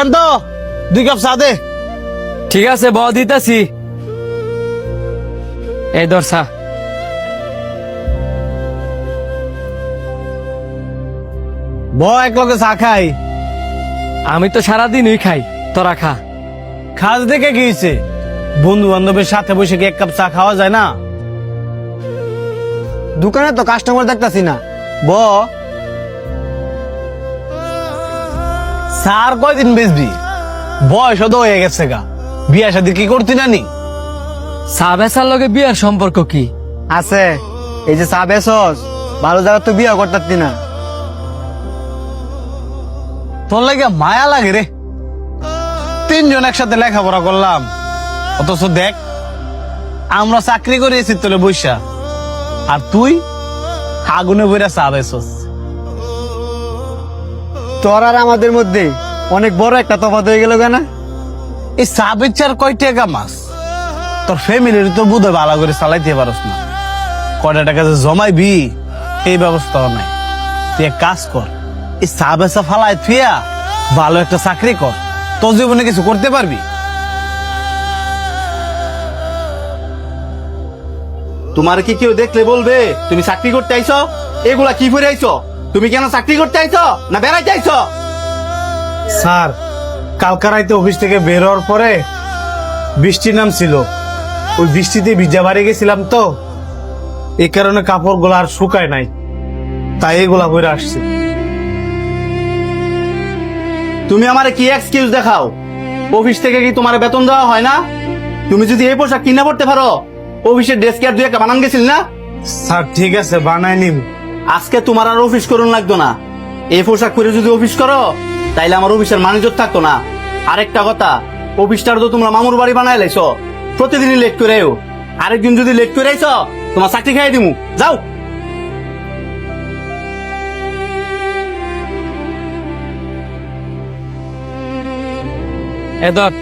শান্ত 2 cup চা দে। ঠিক আছে ব দিতাছি। এই ধর চা। এক লগে চা খাই। আমি তো সারাদিনই খাই, তোরা খা। খাস দেখে গিয়েছে, বন্ধু বান্ধবের সাথে বসে কি 1 কাপ চা খাওয়া যায় না? দোকানে তো কাস্টমার দেখতাছি না, ব স্যার কয়দিন বেচবি? বয়স তো হয়ে গেছে গা, বিয়া শাদী কি করতি না নি? চা বেচার লগে বিয়ার সম্পর্ক কি? আছে। এই যে চা বেচস, ভালো জায়গা তো বিয়ে করতাছি না। তোর লাগে মায়া লাগে রে, 3 জন একসাথে লেখাপড়া করলাম, অথচ দেখ আমরা চাকরি করে এসি তোলে বৈশা, আর তুই আগুনে বইরা চা বেচস। তোর আর আমাদের মধ্যে অনেক বড় একটা তফাৎ হয়ে গেল কেন? এই চা বেচার কয় টাকা মাস? তোর ফ্যামিলির তোর বুধে ভালো করে চালাইতে পারস না, কয়টা টাকা যে জমাইবি এই ব্যবস্থাও নাই। তুই এক কাজ কর, এই চা বেচা ফালাই থুয়া ভালো একটা চাকরি কর, তোর জীবনে কিছু করতে পারবি। তোমার কি কেউ দেখলে বলবে তুমি চাকরি করতে আইছো? এগুলা কি করে আইছো? তুমি কেন চাকরি করতে আইছো না বেড়াইতে আইছো? স্যার, কালকা রাইতে অফিস থেকে বের হওয়ার পরে বৃষ্টি নামছিল, ওই বৃষ্টিতে ভিজা বাড়ি গেছিলাম তো, এই কারণে কাপড় গুলা আর শুকায় নাই, তাই এগুলা পরে আসছে। তুমি আমারে কি এক্সকিউজ দেখাও? অফিস থেকে কি তোমার বেতন দেওয়া হয় না? তুমি যদি এই পোশাক কিনে পড়তে পারো, অফিসের ডেস্কে আর 2 বানান গেছিল না? স্যার ঠিক আছে, বানাই নিম। আজকে তোমার আর অফিস করুন লাগতো না। এই পোশাক পরে যদি অফিস করো তাইলে আমার অফিসের ম্যানেজার থাকতো না। আরেকটা কথা, অফিসটার তো তোমরা মামুর বাড়ি বানাই লাইছো, প্রতিদিনই লেট করে আইও। আরেকদিন যদি লেট করে আইছো তোমার চাকরি খাইয়ে দিমু, যাও। এ ধর